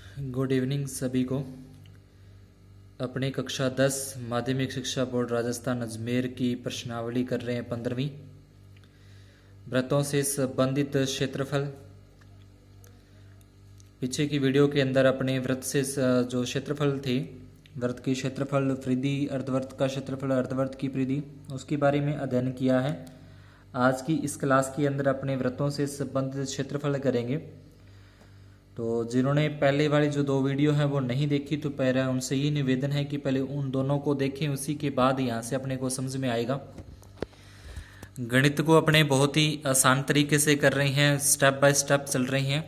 Good evening सभी को। अपने कक्षा 10 माध्यमिक शिक्षा बोर्ड राजस्थान अजमेर की प्रश्नावली कर रहे हैं 15वीं। व्रतों से संबंधित क्षेत्रफल। पीछे की वीडियो के अंदर अपने व्रत से जो क्षेत्रफल थे, व्रत की क्षेत्रफल, परिधि, अर्धवर्त का क्षेत्रफल, अर्धवर्त की परिधि, उसके बारे में अध्ययन किया है। आज की इस क्लास के अंदर अपने व्रतों से संबंधित क्षेत्रफल करेंगे। तो जिन्होंने पहले वाली जो 2 वीडियो हैं वो नहीं देखी, तो पहले उनसे ये निवेदन है कि पहले उन दोनों को देखें, उसी के बाद यहाँ से अपने को समझ में आएगा। गणित को अपने बहुत ही आसान तरीके से कर रहे हैं, स्टेप बाय स्टेप चल रहे हैं।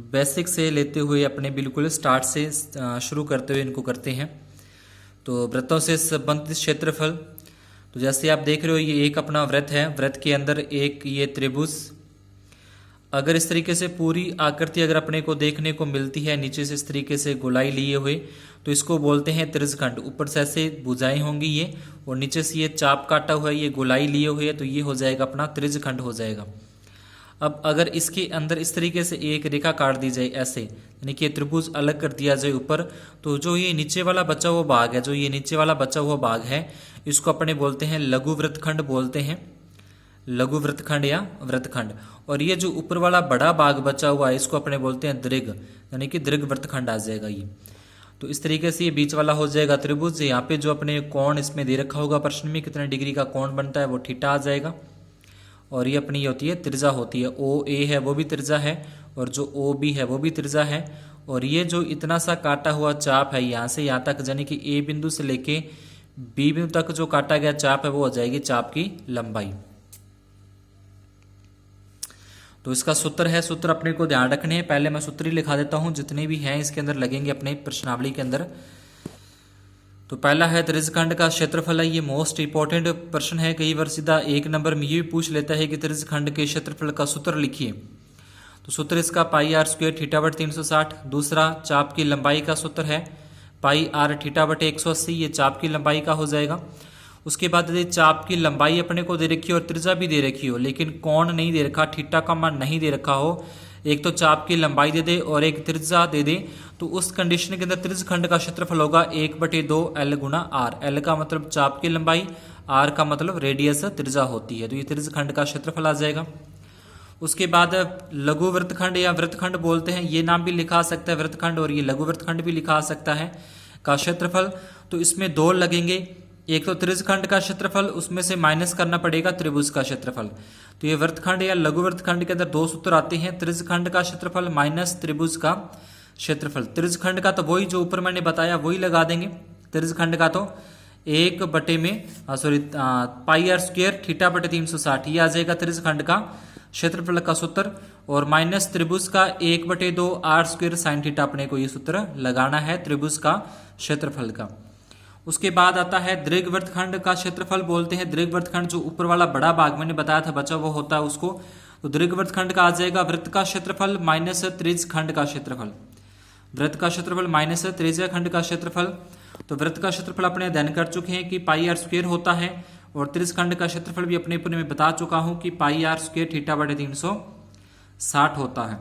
बेसिक से लेते हुए अपने बिल्कुल स्टार्ट से शुरू करते हुए इनको करते हैं। तो व्रतों से संबंधित क्षेत्रफल, तो जैसे आप देख रहे हो ये एक अपना व्रत है। व्रत के अंदर एक ये त्रिभुज, अगर इस तरीके से पूरी आकृति अगर अपने को देखने को मिलती है, नीचे से इस तरीके से गोलाई लिए हुए, तो इसको बोलते हैं त्रिज्यखंड। ऊपर से ऐसे भुजाएं होंगी ये, और नीचे से ये चाप काटा हुआ है, ये गोलाई लिए हुए है, तो ये हो जाएगा अपना त्रिज्यखंड हो जाएगा। अब अगर इसके अंदर इस तरीके से एक रेखा काट दी जाए ऐसे, यानी कि त्रिभुज अलग कर दिया जाए ऊपर, तो जो ये नीचे वाला बचा हुआ भाग है, जो ये नीचे वाला बचा हुआ भाग है, इसको अपने बोलते हैं लघु वृत्तखंड बोलते हैं, लघु वृत्तखंड या वृत्तखंड। और ये जो ऊपर वाला बड़ा भाग बचा हुआ है, इसको अपने बोलते हैं दीर्घ, यानी कि दीर्घ वृत्तखंड आ जाएगा ये। तो इस तरीके से ये बीच वाला हो जाएगा त्रिभुज। यहाँ पे जो अपने कोण इसमें दे रखा होगा प्रश्न में, कितने डिग्री का कोण बनता है, वो थीटा आ जाएगा। और ये अपनी होती है त्रिज्या होती है, ओ ए है वो भी त्रिज्या है, और जो ओ बी है वो भी त्रिज्या है। और ये जो इतना सा काटा हुआ चाप है यहाँ से यहाँ तक, यानी कि ए बिंदु से लेके बी बिंदु तक जो काटा गया चाप है वो हो जाएगी चाप की लंबाई। तो इसका सूत्र है, सूत्र अपने को ध्यान रखने हैं। पहले मैं सूत्र ही लिखा देता हूं, जितने भी हैं इसके अंदर लगेंगे अपने प्रश्नावली के अंदर। तो पहला है त्रिज्यखंड का क्षेत्रफल है, ये मोस्ट इंपॉर्टेंट प्रश्न है। कई बार सीधा 1 नंबर में ये भी पूछ लेता है कि त्रिज्यखंड के क्षेत्रफल का सूत्र लिखिए। तो सूत्र इसका पाई आर स्क्वायर थीटा बटे 360। दूसरा चाप की लंबाई का सूत्र है पाई आर थीटा बटे 180, ये चाप की लंबाई का हो जाएगा। उसके बाद यदि चाप की लंबाई अपने को दे रखी हो और त्रिज्या भी दे रखी हो, लेकिन कोण नहीं दे रखा, थीटा का मान नहीं दे रखा हो, एक तो चाप की लंबाई दे दे और एक त्रिज्या दे दे, तो उस कंडीशन के अंदर त्रिज्यखंड का क्षेत्रफल होगा 1/2 L गुना आर। एल का मतलब चाप की लंबाई, आर का मतलब रेडियस त्रिज्या होती है, तो ये त्रिज्यखंड का क्षेत्रफल आ जाएगा। उसके बाद लघु वृत्तखंड या वृत्तखंड बोलते हैं, ये नाम भी लिखा सकता है वृत्तखंड, और ये लघु वृत्तखंड भी लिखा सकता है, का क्षेत्रफल। तो इसमें 2 लगेंगे, एक तो त्रिज्यखंड का क्षेत्रफल, उसमें से माइनस करना पड़ेगा त्रिभुज का क्षेत्रफल। तो ये वृत्तखंड या लघु वृत्तखंड के अंदर 2 सूत्र आते हैं, त्रिज्यखंड का क्षेत्रफल माइनस त्रिभुज का क्षेत्रफल। त्रिज्यखंड का तो वही जो ऊपर मैंने बताया वही लगा देंगे। त्रिज्यखंड का तो 1 पाई आर स्क्वायर थीटा बटे 360, ये आ जाएगा त्रिज्यखंड का क्षेत्रफल का सूत्र, और माइनस त्रिभुज का 1/2 आर स्क्वायर साइन थीटा, अपने को ये सूत्र लगाना है त्रिभुज का क्षेत्रफल का। उसके बाद आता है दीर्घवृत्तखंड का क्षेत्रफल बोलते हैं। दीर्घवृत्तखंड जो ऊपर वाला बड़ा भाग मैंने बताया था बचा वो होता है उसको, तो दीर्घवृत्तखंड का आ जाएगा वृत्त का क्षेत्रफल माइनस त्रिज्यखंड का क्षेत्रफल। वृत्त का क्षेत्रफल माइनस त्रिज्यखंड का क्षेत्रफल। तो वृत्त का क्षेत्रफल अपने अध्ययन कर चुके हैं कि पाई आर स्क्वायर होता है, और त्रिज्यखंड का क्षेत्रफल भी अपने पूरे में बता चुका हूं कि पाई आर स्क्वायर थीटा बटे 360 होता है।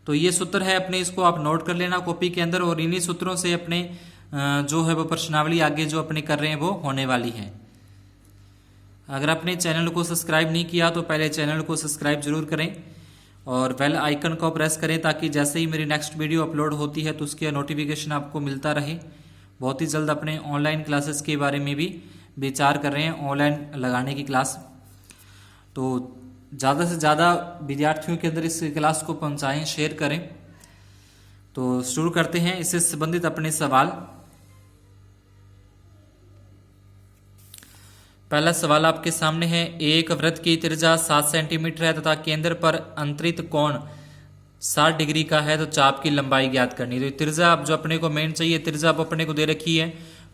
तो ये सूत्र है अपने, इसको आप नोट कर लेना कॉपी के अंदर, और इन्हीं सूत्रों से अपने जो है वो प्रश्नावली आगे जो अपने कर रहे हैं वो होने वाली है। अगर अपने चैनल को सब्सक्राइब नहीं किया तो पहले चैनल को सब्सक्राइब जरूर करें और बेल आइकन को प्रेस करें, ताकि जैसे ही मेरी नेक्स्ट वीडियो अपलोड होती है तो उसके नोटिफिकेशन आपको मिलता रहे। बहुत ही जल्द अपने ऑनलाइन क्लासेस के बारे में भी विचार कर रहे हैं, ऑनलाइन लगाने की क्लास। तो ज़्यादा से ज़्यादा विद्यार्थियों के अंदर इस क्लास को पहुँचाएँ, शेयर करें। तो शुरू करते हैं इससे संबंधित अपने सवाल। पहला सवाल आपके सामने है, एक वृत्त की त्रिज्या 7 सेंटीमीटर है तथा केंद्र पर अंतरित कोण 60 डिग्री का है, तो चाप की लंबाई ज्ञात करनी। तो त्रिज्या जो अपने को मेन चाहिए, त्रिज्या अपने को दे रखी है,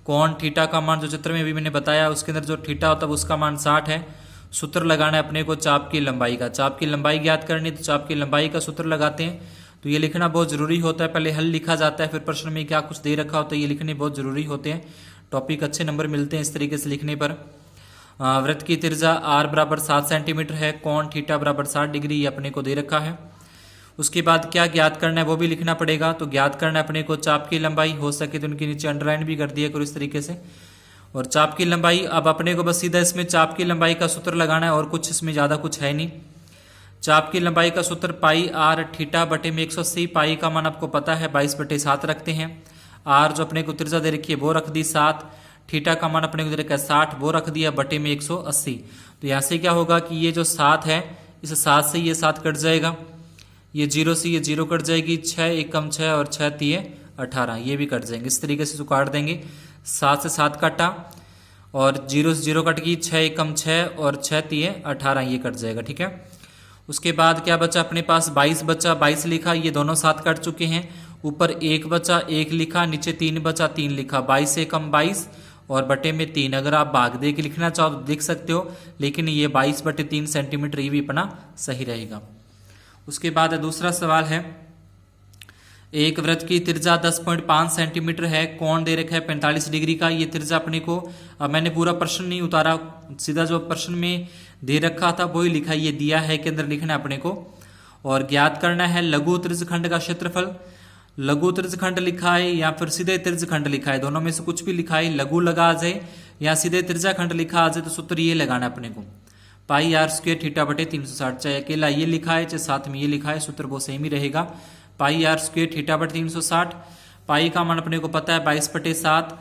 कोण थीटा का मान जो चित्र में भी मैंने बताया उसके अंदर जो थीटा होता है उसका मान 60 है। सूत्र लगाना है अपने को चाप की लंबाई का, चाप की लंबाई ज्ञात करनी, तो चाप की लंबाई का सूत्र लगाते हैं। तो ये लिखना बहुत जरूरी होता है, पहले हल लिखा जाता है, फिर प्रश्न में क्या कुछ दे रखा होता है ये लिखने बहुत जरूरी होते हैं। टॉपिक अच्छे नंबर मिलते हैं इस तरीके से लिखने पर। वृत्त की त्रिज्या r बराबर 7 सेंटीमीटर है, कोण थीटा बराबर 60 डिग्री, ये अपने को दे रखा है। उसके बाद क्या ज्ञात करना है वो भी लिखना पड़ेगा। तो ज्ञात करना है अपने को चाप की लंबाई, हो सके तो उनके नीचे अंडरलाइन भी कर दिया करो इस तरीके से। और चाप की लंबाई, अब अपने को बस सीधा इसमें चाप की लंबाई का सूत्र लगाना है और कुछ इसमें ज़्यादा कुछ है नहीं। चाप की लंबाई का सूत्र पाई आर थीटा बटे में 180। पाई का मान आपको पता है 22/7 रखते हैं। आर जो अपने को त्रिज्या दे रखी है वो रख दी 7। थीटा का मान अपने को दे रखा है 60, वो रख दिया बटे में 180। तो यहाँ से क्या होगा कि ये जो 7 है, इस 7 से ये 7 कट जाएगा, ये 0 से ये 0 कट जाएगी, 6 1 कम 6 और 6 3 18, ये भी कट जाएंगे। इस तरीके से जो काट देंगे, 7 से 7 काटा और 0 से 0 कट गई, 6 1 कम 6 और 6 3 18, ये कट जाएगा। ठीक है, उसके बाद क्या बचा अपने पास, 22 बचा। 22 लिखा, ये दोनों 7 कट चुके हैं। ऊपर 1 बचा, 1 लिखा, नीचे 3 बचा, 3 लिखा। 22 से कम 22 और बटे में 3। अगर आप भाग दे के लिखना चाहो तो लिख सकते हो, लेकिन ये 22/3 सेंटीमीटर ये भी अपना सही रहेगा। उसके बाद दूसरा सवाल है, एक वृत्त की त्रिज्या 10.5 सेंटीमीटर है, कोण दे रखा है 45 डिग्री का। ये त्रिज्या अपने को, अब मैंने पूरा प्रश्न नहीं उतारा, सीधा जो प्रश्न में दे रखा था वही लिखा, ये दिया है के अंदर लिखना है अपने को। और ज्ञात करना है लघु त्रिज्यखंड का क्षेत्रफल। लघु त्रिज्यखंड लिखा है या फिर सीधे त्रिज्यखंड लिखा है, दोनों में से कुछ भी लिखा है, लघु लगा आ जाए या सीधे त्रिज्याखंड लिखा आ जाए, तो सूत्र ये लगाना है अपने को, पाई आर स्क्वायर थीटा बटे 360। चाहे अकेला ये लिखा है चाहे साथ में ये लिखा है, सूत्र वो सेम ही रहेगा, पाई आर स्क्वायर थीटा बटे 360। पाई का मान अपने को पता है 22/7।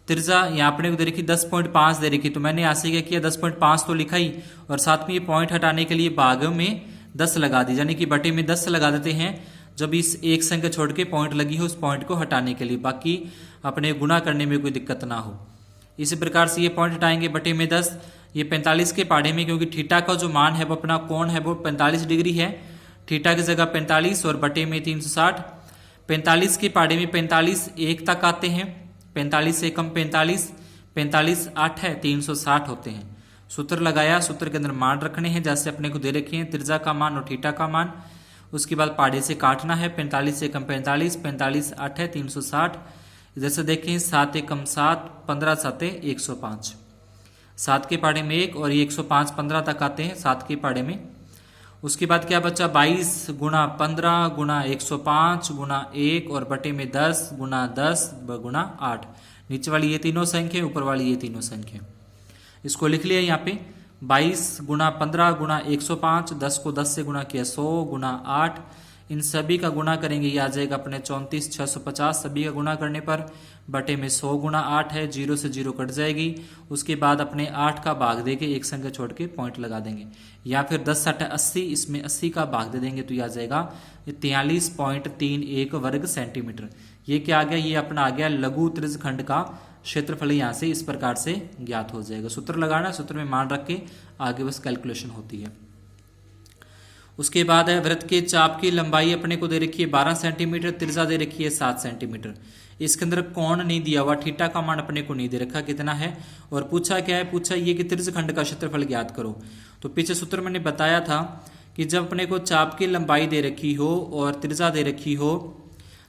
त्रिज्या यहाँ अपने को दे रखी 10.5 दे रखी, तो मैंने यहाँ से क्या किया, 10.5 तो लिखा ही, और साथ में ये पॉइंट हटाने के लिए भाग में 10 लगा दी, यानी कि बटे में 10 लगा देते हैं जब इस एक संख्या छोड़ के पॉइंट लगी हो, उस पॉइंट को हटाने के लिए, बाकी अपने गुणा करने में कोई दिक्कत ना हो। इसी प्रकार से ये पॉइंट हटाएंगे, बटे में 10, ये 45 के पाढ़े में, क्योंकि थीटा का जो मान है वो अपना कोण है वो 45 डिग्री है, थीटा की जगह 45 और बटे में 360। 45 के पाढ़े में 45 1 तक आते हैं, 45 से कम 45, 45 8 है, 360 होते हैं। सूत्र लगाया, सूत्र के अंदर मान रखने हैं जैसे अपने को दे रखे हैं, त्रिज्या का मान और थीटा का मान। उसके बाद पाढ़े से काटना है, 45 से कम 45, 45 8 है, 360। इधर से देखें, 7 1 कम 7, 15 7 105। 7 के पाढ़े में 1 और ये 105 15 तक आते हैं 7 के पाढ़े में। उसके बाद क्या बचा, 22 गुणा 15 गुणा 105 गुणा 1 और बटे में 10 गुणा 10 गुणा 8। नीचे वाली ये तीनों संख्या, ऊपर वाली ये तीनों संख्या, इसको लिख लिया यहाँ पे। 22 गुणा 15 गुणा 105, 10 को 10 से गुणा किया 100 गुणा 8, इन सभी का गुणा करेंगे, ये आ जाएगा अपने 34 650। सभी का गुणा करने पर बटे में 100 गुणा 8 है, 0 से 0 कट जाएगी। उसके बाद अपने 8 का भाग देके एक संख्या छोड़ के पॉइंट लगा देंगे, या फिर 10 8 80, इसमें 80 का भाग दे देंगे तो ये आ जाएगा 43.31 वर्ग सेंटीमीटर। ये क्या आ गया, ये अपना आ गया लघु त्रिज्यखंड का क्षेत्रफल। यहाँ से इस प्रकार से ज्ञात हो जाएगा। सूत्र लगाना, सूत्र में मान रख के आगे बस कैलकुलेशन होती है। उसके बाद है वृत्त के चाप की लंबाई अपने को दे रखी है 12 सेंटीमीटर, त्रिज्या दे रखी है 7 सेंटीमीटर। इसके अंदर कोण नहीं दिया हुआ, थीटा का मान अपने को नहीं दे रखा कितना है, और पूछा क्या है, पूछा ये कि त्रिज्यखंड का क्षेत्रफल ज्ञात करो। तो पीछे सूत्र मैंने बताया था कि जब अपने को चाप की लंबाई दे रखी हो और त्रिज्या दे रखी हो,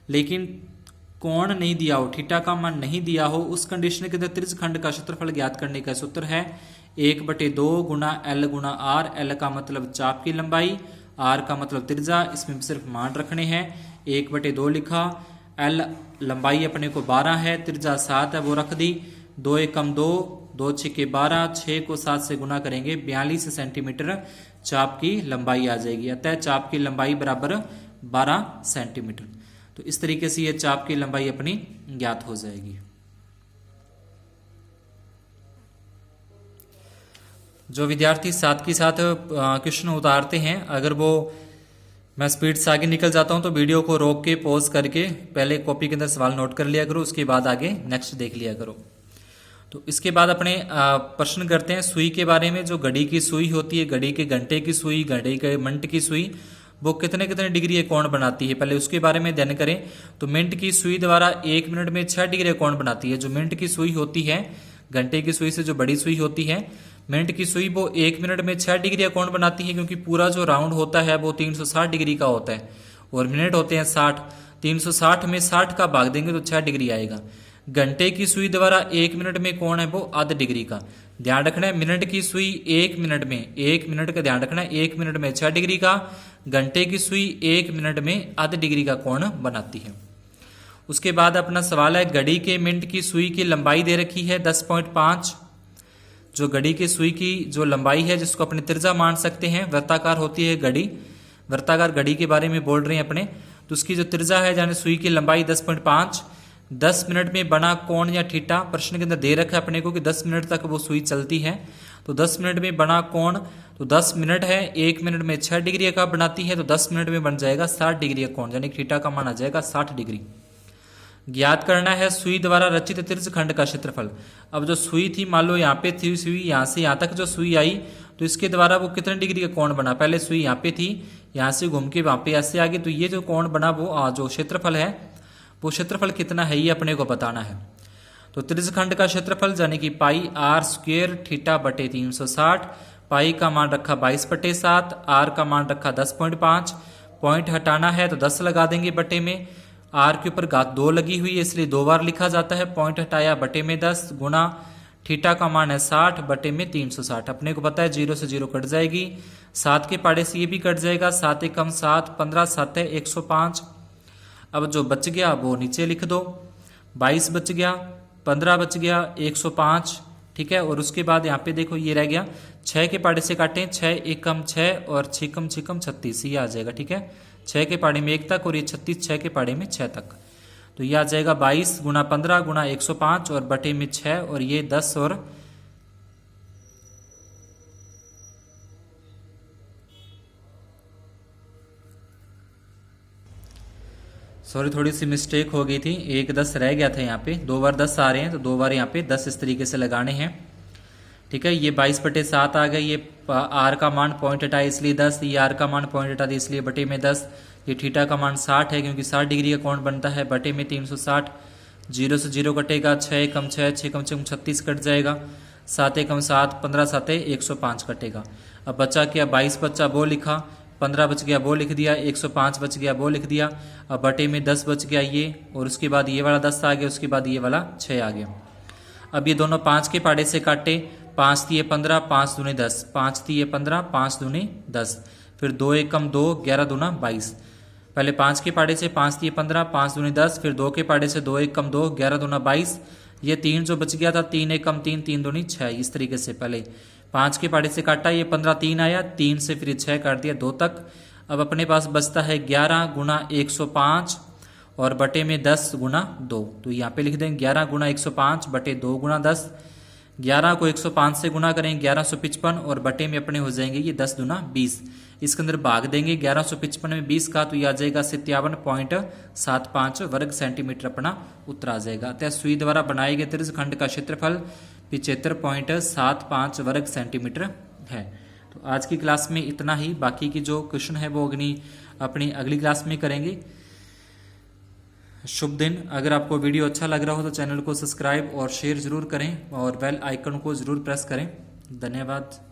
लेकिन कोण नहीं दिया हो, थीटा का मान नहीं दिया हो, उस कंडीशन के अंदर त्रिज्यखंड का क्षेत्रफल ज्ञात करने का सूत्र है 1/2 गुणा L गुणा R। L का मतलब चाप की लंबाई, R का मतलब त्रिज्या, इसमें सिर्फ मान रखने हैं। 1/2 लिखा, L लंबाई अपने को 12 है, त्रिज्या 7 है, वो रख दी। 2 1 कम 2, 2 6 12, 6 को 7 से गुणा करेंगे, 42 सेंटीमीटर चाप की लंबाई आ जाएगी। अतः चाप की लंबाई बराबर 12 सेंटीमीटर। तो इस तरीके से ये चाप की लंबाई अपनी ज्ञात हो जाएगी। जो विद्यार्थी साथ के साथ क्वेश्चन उतारते हैं, अगर वो मैं स्पीड से आगे निकल जाता हूं तो वीडियो को रोक के पॉज करके पहले कॉपी के अंदर सवाल नोट कर लिया करो, उसके बाद आगे नेक्स्ट देख लिया करो। तो इसके बाद अपने प्रश्न करते हैं सुई के बारे में। जो घड़ी की सुई होती है, घड़ी के घंटे की सुई, घड़ी के मिनट की सुई, वो कितने कितने डिग्री कोण बनाती है, पहले उसके बारे में अध्ययन करें। तो मिनट की सुई द्वारा 1 मिनट में 6 डिग्री कोण बनाती है। जो मिनट की सुई होती है, घंटे की सुई से जो बड़ी सुई होती है, मिनट की सुई वो 1 मिनट में 6 डिग्री कोण बनाती है, क्योंकि पूरा जो राउंड होता है वो 360 डिग्री का होता है और मिनट होते हैं 60। 360 में 60 का भाग देंगे तो 6 डिग्री आएगा। घंटे की सुई द्वारा 1 मिनट में कोण है वो आधा डिग्री का। ध्यान रखना है मिनट की सुई 1 मिनट में, 1 मिनट का ध्यान रखना है, 1 मिनट में 6 डिग्री का, घंटे की सुई 1 मिनट में आधे डिग्री का कोण बनाती है। उसके बाद अपना सवाल है घड़ी के मिनट की सुई की लंबाई दे रखी है 10.5। जो घड़ी की सुई की जो लंबाई है जिसको अपने त्रिज्या मान सकते हैं, वृत्ताकार होती है घड़ी, वृत्ताकार घड़ी के बारे में बोल रहे हैं अपने, तो उसकी जो त्रिज्या है यानी सुई की लंबाई 10.5, 10 मिनट में बना कोण या थीटा, प्रश्न के अंदर दे रखा है अपने को कि 10 मिनट तक वो सुई चलती है, तो 10 मिनट में बना कोण, तो 10 मिनट है, 1 मिनट में 6 डिग्री का बनाती है, तो 10 मिनट में बन जाएगा 60 डिग्री का कोण, यानी थीटा का मान आ जाएगा 60 डिग्री। ज्ञात करना है सुई द्वारा रचित त्रिज्यखंड का क्षेत्रफल। अब जो सुई थी, मान लो यहाँ पे थी सुई, यहाँ से यहाँ तक जो सुई आई, तो इसके द्वारा वो कितने डिग्री का कोण बना, पहले सुई यहाँ पे थी, यहाँ से घूम के वहां पे ऐसे आ गई, तो ये जो कोण बना वो जो क्षेत्रफल है वो क्षेत्रफल कितना है ये अपने को बताना है। तो त्रिज्यखंड का क्षेत्रफल यानी कि पाई आर स्क्वेयर थीटा बटे 360, पाई का मान रखा 22/7, आर का मान रखा 10.5, पॉइंट हटाना है तो 10 लगा देंगे बटे में, आर के ऊपर घात 2 लगी हुई है इसलिए 2 बार लिखा जाता है, पॉइंट हटाया बटे में 10 गुना थीटा का मान है 60 बटे में 360। अपने को पता है 0 से 0 कट जाएगी, 7 के पाड़े से ये भी कट जाएगा, 7 एकम 7, 15 7 है 105। अब जो बच गया वो नीचे लिख दो, 22 बच गया, 15 बच गया, 105, ठीक है। और उसके बाद यहाँ पे देखो ये रह गया, 6 के पाड़े से काटें, 6 एकम 6 और 6 कम 36, ये आ जाएगा, ठीक है। 6 के पाड़े में 1 तक और ये 36 6 के पाड़े में 6 तक, तो ये आ जाएगा 22 गुना 15 गुना 105 और बटे में 6 और ये 10 और सॉरी थोड़ी सी मिस्टेक हो गई थी, 1 10 रह गया था यहाँ पे, 2 बार 10 आ रहे हैं तो 2 बार यहाँ पे 10 इस तरीके से लगाने हैं, ठीक है। ये 22/7 आ गए, ये आर का मान पॉइंट हटाए इसलिए 10, ये आर का मान पॉइंट हटा दिया इसलिए बटे में 10, ये थीटा का मान 60 है क्योंकि 60 डिग्री का कोण बनता है, बटे में 360, 0 से 0 कटेगा, 6 एकम 6, 6 कम 6 36 कट जाएगा, 7 एकम 7, 15 7 105 कटेगा। अब बचा क्या, 22 बच्चा वो लिखा, 15 बच गया वो लिख दिया, 105 बच गया वो लिख दिया, अब बटे में 10 बच गया ये, और उसके बाद ये वाला 10 आ गया, उसके बाद ये वाला 6 आ गया। अब ये दोनों 5 के पाड़े से काटे, 5 तिये 15, 5 दूनी 10, 5 तिये 15, 5 दूनी 10, फिर 2 एकम 2, 11 दूना 22। पहले 5 के पाड़े से 5 तिये 15, 5 दूनी 10, फिर 2 के पाड़े से 2 एकम 2, 11 दूना 22, ये 3 जो बच गया था 3 एकम 3, 3 दूनी 6, इस तरीके से पहले 5 के पाड़े से काटा, ये 15 3 आया, 3 से फिर 6 काट दिया 2 तक। अब अपने पास बचता है 11 गुना 105 और बटे में 10 गुना 2, तो यहाँ पे लिख देंगे 11 गुना 105 बटे 2 गुना 10, 11 को 105 से गुना करें 1155 और बटे में अपने हो जाएंगे ये 10 दूना 20, इसके अंदर भाग देंगे 1155 में 20 का, तो ये आ जाएगा 57.75 वर्ग सेंटीमीटर अपना उत्तर आ जाएगा। अतः सुई द्वारा बनाए गए त्रिज्यखंड का क्षेत्रफल 75.75 वर्ग सेंटीमीटर है। तो आज की क्लास में इतना ही, बाकी की जो क्वेश्चन है वो अपनी अगली क्लास में करेंगे। शुभ दिन। अगर आपको वीडियो अच्छा लग रहा हो तो चैनल को सब्सक्राइब और शेयर जरूर करें और बेल आइकन को जरूर प्रेस करें। धन्यवाद।